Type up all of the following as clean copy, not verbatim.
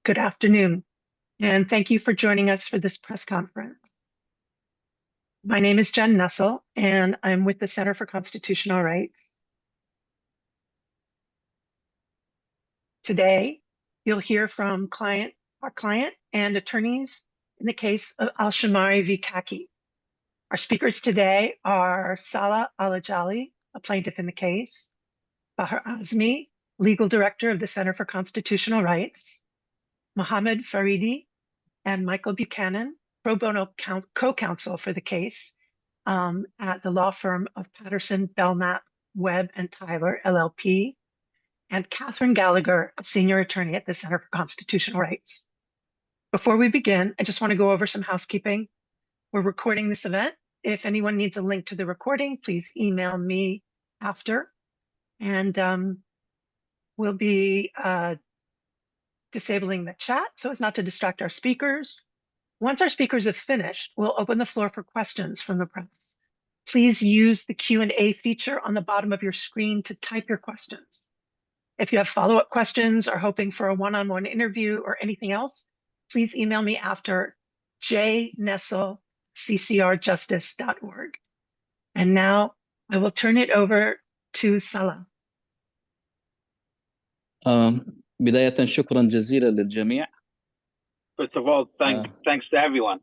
Good afternoon, and thank you for joining us for this press conference. My name is Jen Nussel, and I'm with the Center for Constitutional Rights. Today, you'll hear from our client and attorneys in the case of Al-Shamari v. CACI. Our speakers today are Salah Al-Ajali, a plaintiff in the case, Bahar Azmi, legal director of the Center for Constitutional Rights, Mohammed Faridi, and Michael Buchanan, pro bono co-counsel for the case at the law firm of Patterson, Belknap, Webb, and Tyler, LLP, and Catherine Gallagher, a senior attorney at the Center for Constitutional Rights. Before we begin, I just want to go over some housekeeping. We're recording this event. If anyone needs a link to the recording, please email me after. And we'll be disabling the chat so as not to distract our speakers. Once our speakers have finished, we'll open the floor for questions from the press. Please use the Q&A feature on the bottom of your screen to type your questions. If you have follow-up questions or hoping for a one-on-one interview or anything else, please email me after jnessel@ccrjustice.org. And now I will turn it over to Salah. بداية شكرا جزيلا للجميع. First of all, thanks to everyone.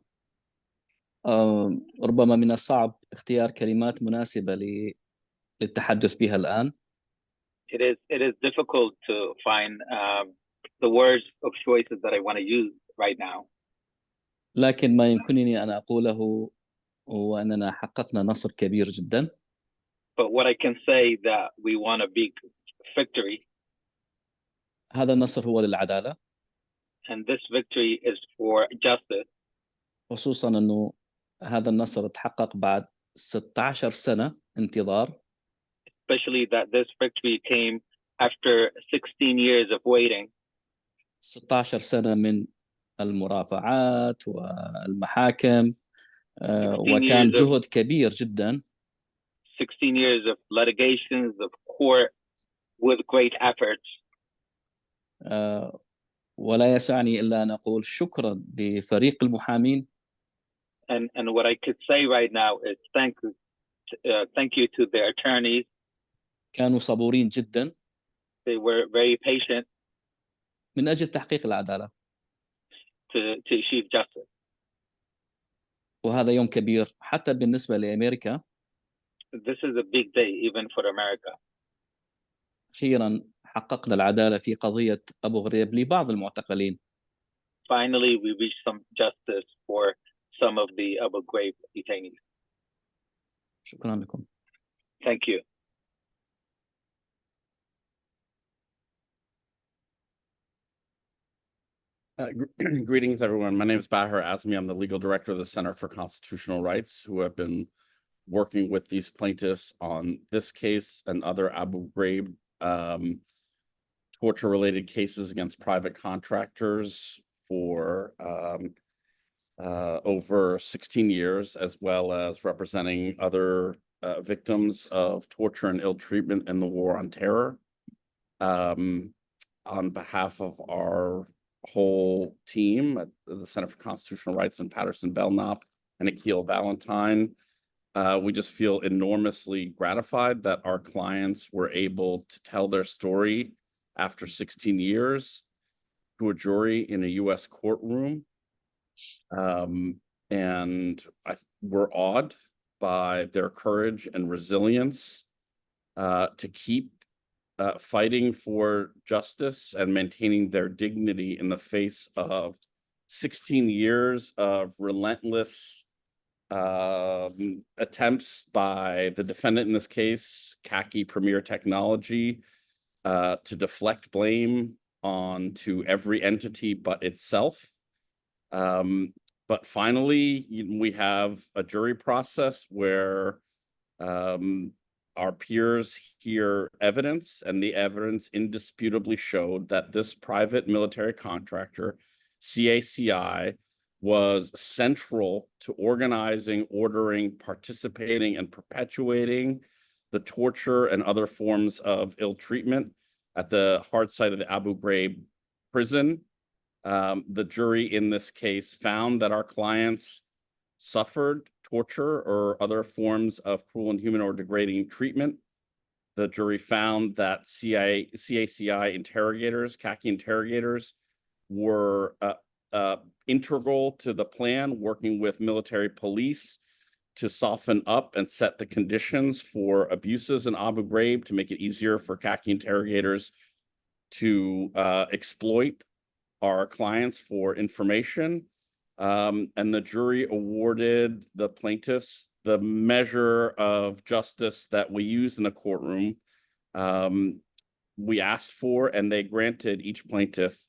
ربما من الصعب اختيار كلمات مناسبة للتحدث بها الآن. It is difficult to find the words of choices that I want to use right now. لكن ما يمكنني أن أقوله هو أننا حققنا نصر كبير جدا. But what I can say that we won a big victory. هذا النصر هو للعدالة. And this victory is for justice. خصوصا أنه هذا النصر تحقق بعد 16 سنة انتظار. Especially that this victory came after 16 years of waiting. 16 سنة من المرافعات والمحاكم وكان جهد كبير جدا. 16 years of litigations, of court, with great efforts. ولا يسعني إلا أن أقول شكرا لفريق المحامين. And what I could say right now is thank you to the attorneys. كانوا صبورين جدا. They were very patient. من أجل تحقيق العدالة. To achieve justice. وهذا يوم كبير حتى بالنسبة لأمريكا. This is a big day even for America. أخيرا حققنا العدالة في قضية أبو غريب لبعض المعتقلين. Finally, we reached some justice for some of the Abu Ghraib detainees. شكرا لكم. Thank you. Greetings, everyone. My name is Bahar Azmi. I'm the legal director of the Center for Constitutional Rights, who have been working with these plaintiffs on this case and other Abu Ghraib torture-related cases against private contractors for over 16 years, as well as representing other victims of torture and ill treatment in the war on terror. On behalf of our whole team at the Center for Constitutional Rights in Patterson, Belknap, and Akil Valentine, we just feel enormously gratified that our clients were able to tell their story after 16 years to a jury in a U.S. courtroom. And we're awed by their courage and resilience to keep fighting for justice and maintaining their dignity in the face of 16 years of relentless attempts by the defendant in this case, CACI Premier Technology, to deflect blame onto every entity but itself. But finally, we have a jury process where our peers hear evidence, and the evidence indisputably showed that this private military contractor, CACI, was central to organizing, ordering, participating, and perpetuating the torture and other forms of ill treatment at the hard site of the Abu Ghraib prison, The jury in this case found that our clients suffered torture or other forms of cruel, inhuman, or degrading treatment. The jury found that CACI interrogators, CACI interrogators, were integral to the plan, working with military police to soften up and set the conditions for abuses in Abu Ghraib to make it easier for CACI interrogators to exploit our clients for information. And the jury awarded the plaintiffs the measure of justice that we use in a courtroom. We asked for, and they granted each plaintiff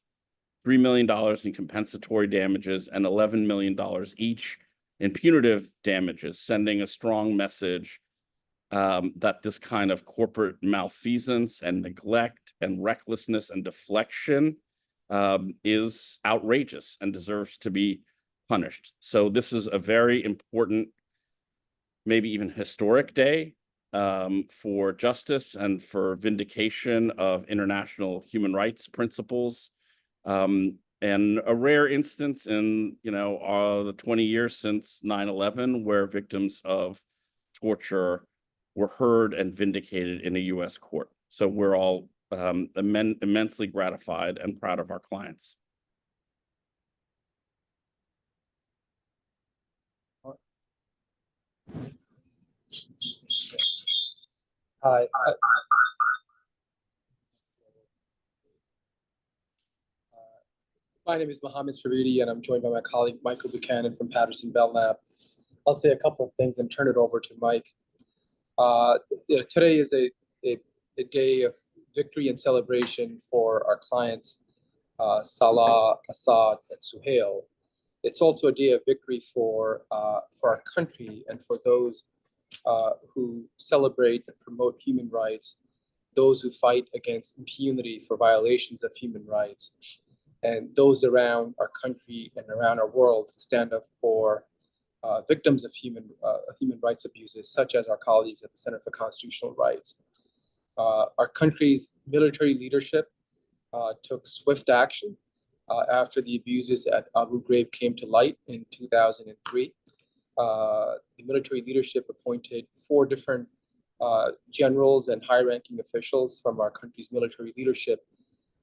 $3 million in compensatory damages and $11 million each in punitive damages, sending a strong message that this kind of corporate malfeasance and neglect and recklessness and deflection is outrageous and deserves to be punished. So this is a very important, maybe even historic day for justice and for vindication of international human rights principles. And a rare instance in, the 20 years since 9/11 where victims of torture were heard and vindicated in a U.S. court. So we're all immensely gratified and proud of our clients. Hi. My name is Mohammed Sharidi, and I'm joined by my colleague Michael Buchanan from Patterson Belknap. I'll say a couple of things and turn it over to Mike. Today is a day of victory and celebration for our clients, Salah, Assad, and Suhail. It's also a day of victory for our country and for those who celebrate and promote human rights, those who fight against impunity for violations of human rights, and those around our country and around our world who stand up for victims of human rights abuses, such as our colleagues at the Center for Constitutional Rights. Our country's military leadership took swift action after the abuses at Abu Ghraib came to light in 2003. The military leadership appointed 4 different generals and high-ranking officials from our country's military leadership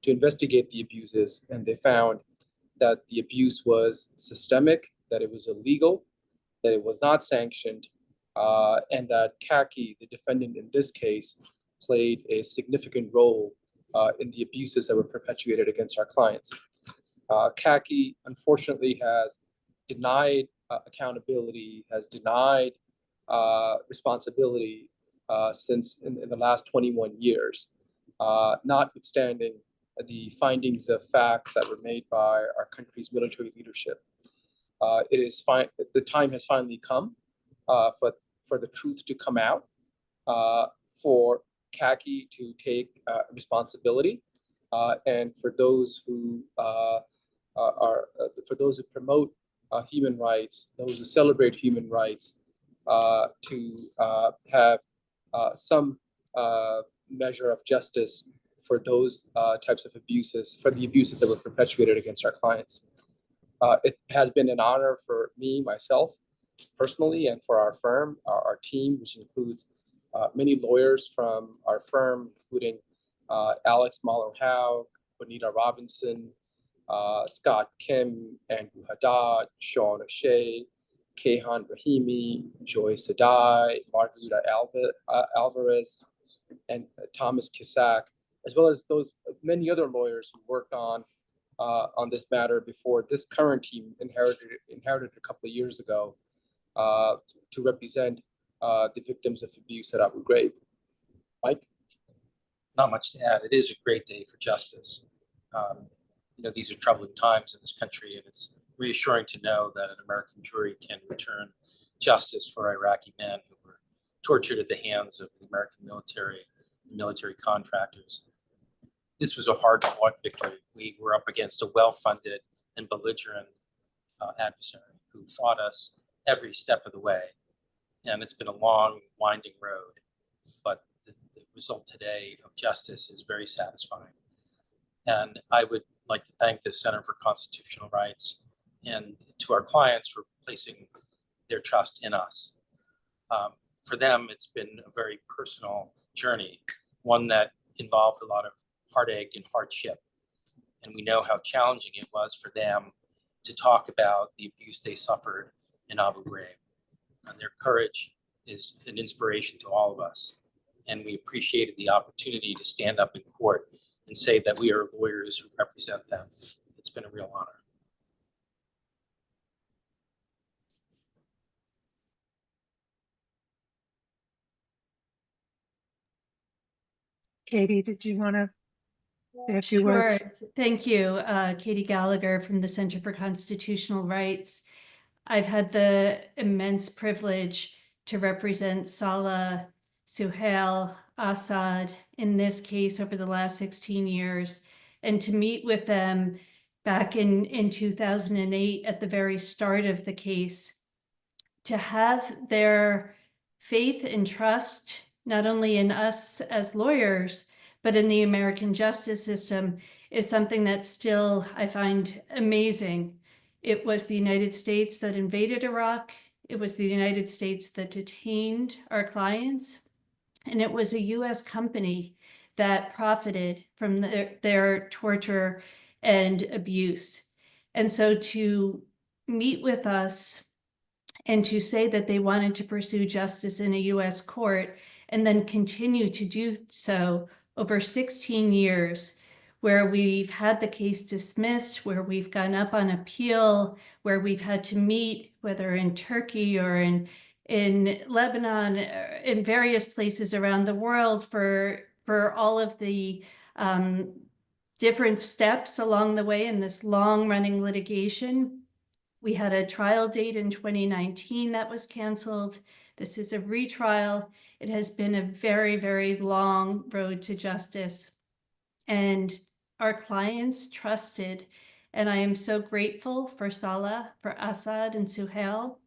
to investigate the abuses, and they found that the abuse was systemic, that it was illegal, that it was not sanctioned, and that CACI, the defendant in this case, played a significant role in the abuses that were perpetuated against our clients. CACI, unfortunately, has denied accountability, has denied responsibility since in the last 21 years, notwithstanding the findings of facts that were made by our country's military leadership. The time has finally come for the truth to come out, for CACI to take responsibility, and for those who promote human rights, those who celebrate human rights, to have some measure of justice for those types of abuses, for the abuses that were perpetuated against our clients. It has been an honor for me, myself, personally, and for our firm, our team, which includes many lawyers from our firm, including Alex Mahler-Howe, Bonita Robinson, Scott Kim, Andrew Haddad, Sean O'Shea, Kayhan Rahimi, Joy Sadai, Margarita Alvarez, and Thomas Kisak, as well as those many other lawyers who worked on this matter before this current team inherited a couple of years ago to represent the victims of abuse at Abu Ghraib. Mike? Not much to add. It is a great day for justice. These are troubling times in this country, and it's reassuring to know that an American jury can return justice for Iraqi men who were tortured at the hands of the American military contractors. This was a hard-fought victory. We were up against a well-funded and belligerent adversary who fought us every step of the way. And it's been a long, winding road, but the result today of justice is very satisfying. And I would like to thank the Center for Constitutional Rights and to our clients for placing their trust in us. For them, it's been a very personal journey, one that involved a lot of heartache and hardship. And we know how challenging it was for them to talk about the abuse they suffered in Abu Ghraib. And their courage is an inspiration to all of us. And we appreciated the opportunity to stand up in court and say that we are lawyers who represent them. It's been a real honor. Katie, did you want to say a few words? Sure. Thank you. Katie Gallagher from the Center for Constitutional Rights. I've had the immense privilege to represent Salah, Suhail, Assad in this case over the last 16 years, and to meet with them back in 2008 at the very start of the case, to have their faith and trust not only in us as lawyers, but in the American justice system is something that still I find amazing. It was the United States that invaded Iraq. It was the United States that detained our clients. And it was a US company that profited from their torture and abuse. And so to meet with us and to say that they wanted to pursue justice in a US court and then continue to do so over 16 years, where we've had the case dismissed, where we've gone up on appeal, where we've had to meet, whether in Turkey or in Lebanon, in various places around the world for all of the different steps along the way in this long-running litigation. We had a trial date in 2019 that was canceled. This is a retrial. It has been a very, very long road to justice. And our clients trusted, and I am so grateful for Salah, for Assad, and Suhail.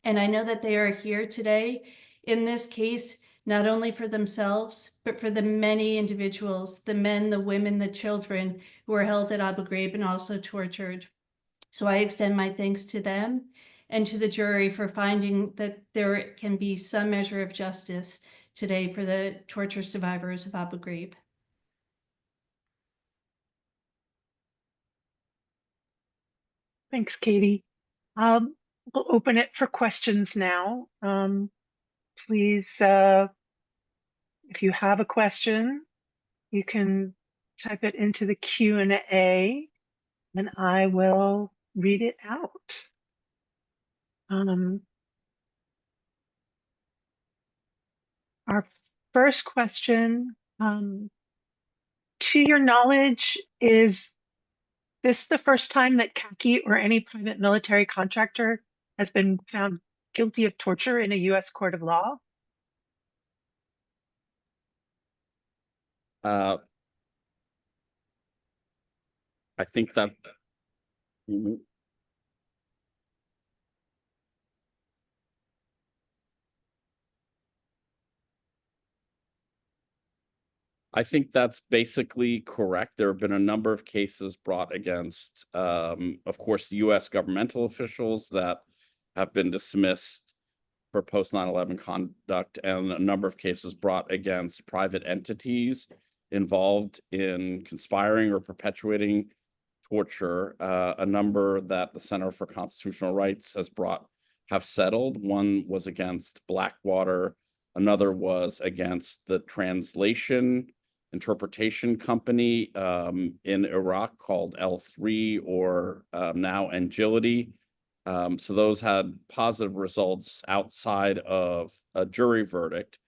And I know that they are here today in this case, not only for themselves, but for the many individuals, the men, the women, the children who were held at Abu Ghraib and also tortured. So I extend my thanks to them and to the jury for finding that there can be some measure of justice today for the torture survivors of Abu Ghraib. Thanks, Katie. We'll open it for questions now. Please, if you have a question, you can type it into the Q&A and I will read it out. Our first question, to your knowledge, is this the first time that CACI or any private military contractor has been found guilty of torture in a US court of law? I think that I think that's basically correct. There have been a number of cases brought against, of course, US governmental officials that have been dismissed for post 9/11 conduct, and a number of cases brought against private entities involved in conspiring or perpetuating torture. A number that the Center for Constitutional Rights has brought have settled. One was against Blackwater. Another was against the translation interpretation company in Iraq called L3 or now Agility. So those had positive results outside of a jury verdict.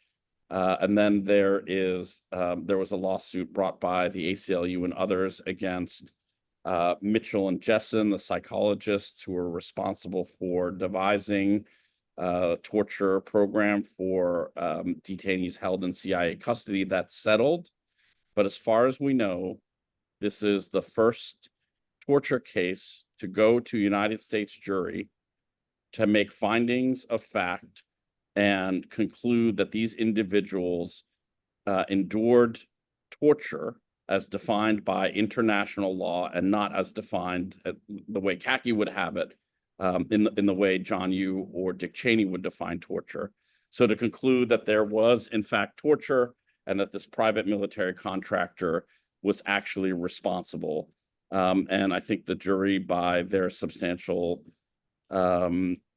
And then there was a lawsuit brought by the ACLU and others against Mitchell and Jessen, the psychologists who were responsible for devising a torture program for detainees held in CIA custody. That's settled. But as far as we know, this is the first torture case to go to United States jury to make findings of fact and conclude that these individuals endured torture as defined by international law and not as defined the way CACI would have it, in the way John Yoo or Dick Cheney would define torture. So to conclude that there was in fact torture and that this private military contractor was actually responsible. And I think the jury, by their substantial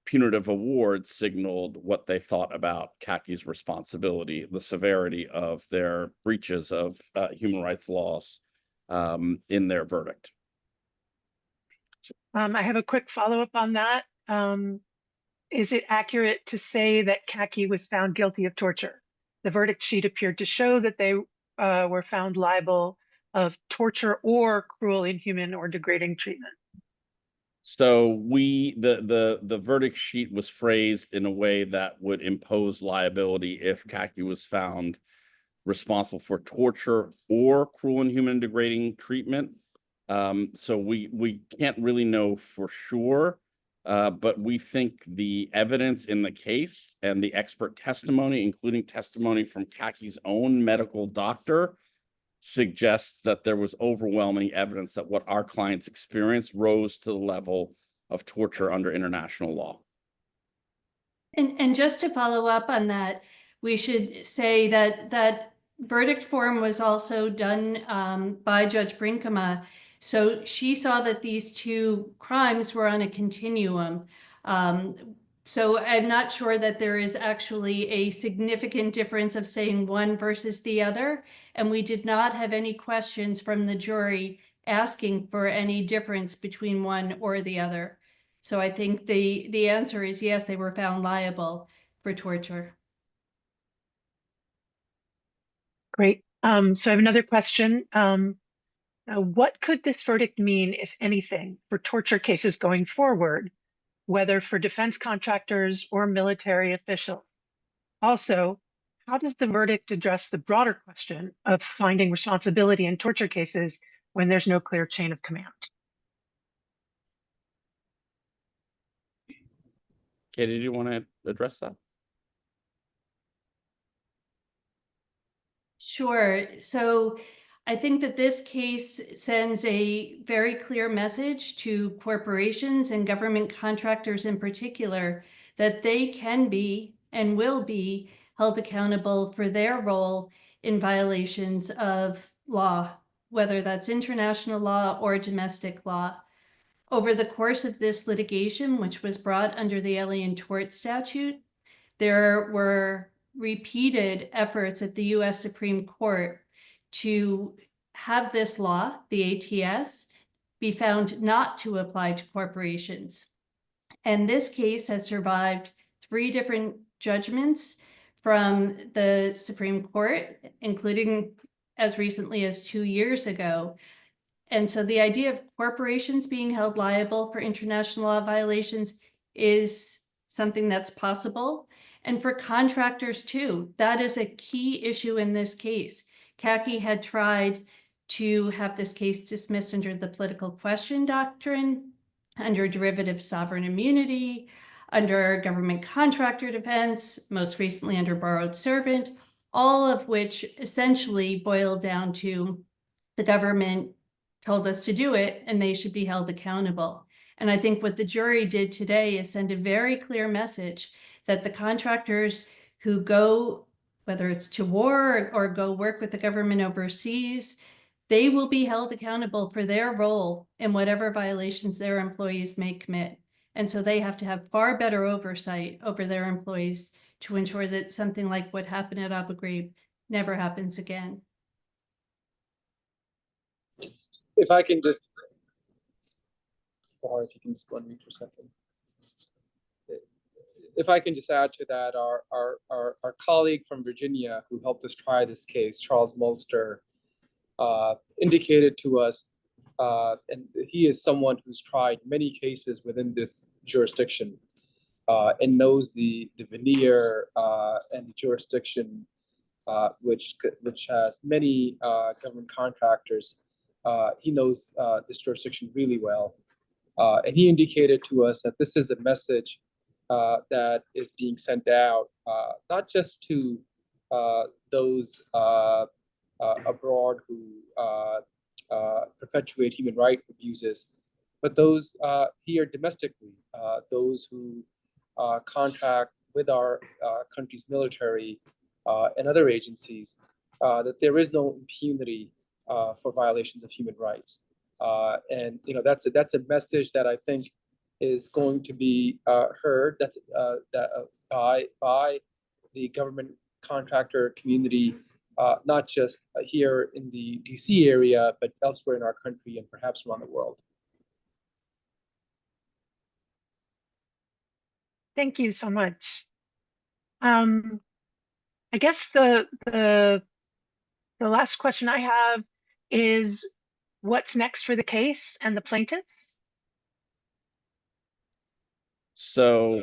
punitive award, signaled what they thought about CACI's responsibility, the severity of their breaches of human rights laws in their verdict. I have a quick follow-up on that. Is it accurate to say that CACI was found guilty of torture? The verdict sheet appeared to show that they were found liable of torture or cruel, inhuman, or degrading treatment. So the verdict sheet was phrased in a way that would impose liability if CACI was found responsible for torture or cruel, inhuman, degrading treatment. So we can't really know for sure, but we think the evidence in the case and the expert testimony, including testimony from CACI's own medical doctor, suggests that there was overwhelming evidence that what our clients experienced rose to the level of torture under international law. And just to follow up on that, we should say that that verdict form was also done by Judge Brinkema. So she saw that these two crimes were on a continuum. So I'm not sure that there is actually a significant difference of saying one versus the other. And we did not have any questions from the jury asking for any difference between one or the other. So I think the answer is yes, they were found liable for torture. Great. So I have another question. What could this verdict mean, if anything, for torture cases going forward, whether for defense contractors or military officials? Also, how does the verdict address the broader question of finding responsibility in torture cases when there's no clear chain of command? Katie, do you want to address that? Sure. So I think that this case sends a very clear message to corporations and government contractors in particular that they can be and will be held accountable for their role in violations of law, whether that's international law or domestic law. Over the course of this litigation, which was brought under the Alien Tort Statute, there were repeated efforts at the US Supreme Court to have this law, the ATS, be found not to apply to corporations. And this case has survived 3 different judgments from the Supreme Court, including as recently as 2 years ago. And so the idea of corporations being held liable for international law violations is something that's possible. And for contractors too, that is a key issue in this case. CACI had tried to have this case dismissed under the political question doctrine, under derivative sovereign immunity, under government contractor defense, most recently under borrowed servant, all of which essentially boiled down to the government told us to do it and they should be held accountable. And I think what the jury did today is send a very clear message that the contractors who go, whether it's to war or go work with the government overseas, they will be held accountable for their role in whatever violations their employees may commit. And so they have to have far better oversight over their employees to ensure that something like what happened at Abu Ghraib never happens again. If I can just, or if you can just go on mute for a second. If I can just add to that, our colleague from Virginia who helped us try this case, Charles Mulster, indicated to us, and he is someone who's tried many cases within this jurisdiction and knows the veneer and the jurisdiction, which has many government contractors. He knows this jurisdiction really well. And he indicated to us that this is a message that is being sent out, not just to those abroad who perpetuate human rights abuses, but those here domestically, those who contract with our country's military and other agencies, that there is no impunity for violations of human rights. And that's a message that I think is going to be heard by the government contractor community, not just here in the DC area, but elsewhere in our country and perhaps around the world. Thank you so much. I guess the last question I have is, what's next for the case and the plaintiffs? So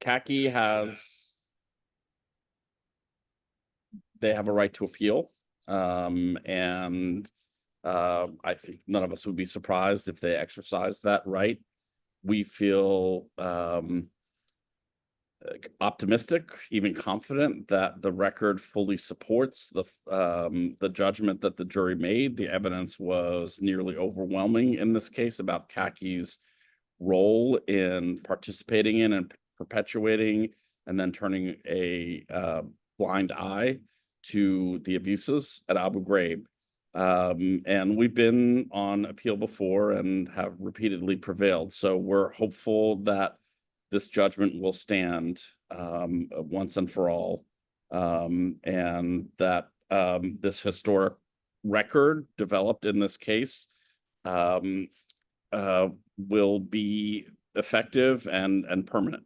CACI they have a right to appeal. And I think none of us would be surprised if they exercise that right. We feel optimistic, even confident that the record fully supports the judgment that the jury made. The evidence was nearly overwhelming in this case about CACI's role in participating in and perpetuating and then turning a blind eye to the abuses at Abu Ghraib. And we've been on appeal before and have repeatedly prevailed. So we're hopeful that this judgment will stand once and for all, and that this historic record developed in this case will be effective and permanent.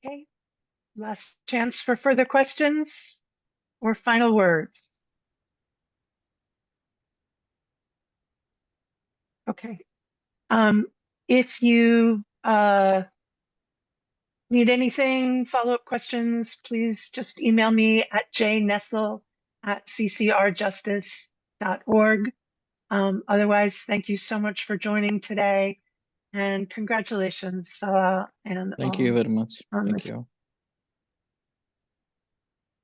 Okay, last chance for further questions or final words. Okay. If you need anything, follow-up questions, please just email me at jnessel@ccrjustice.org. Otherwise, thank you so much for joining today, and congratulations, Salah and Thank you very much. on Thank this. you.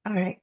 All right.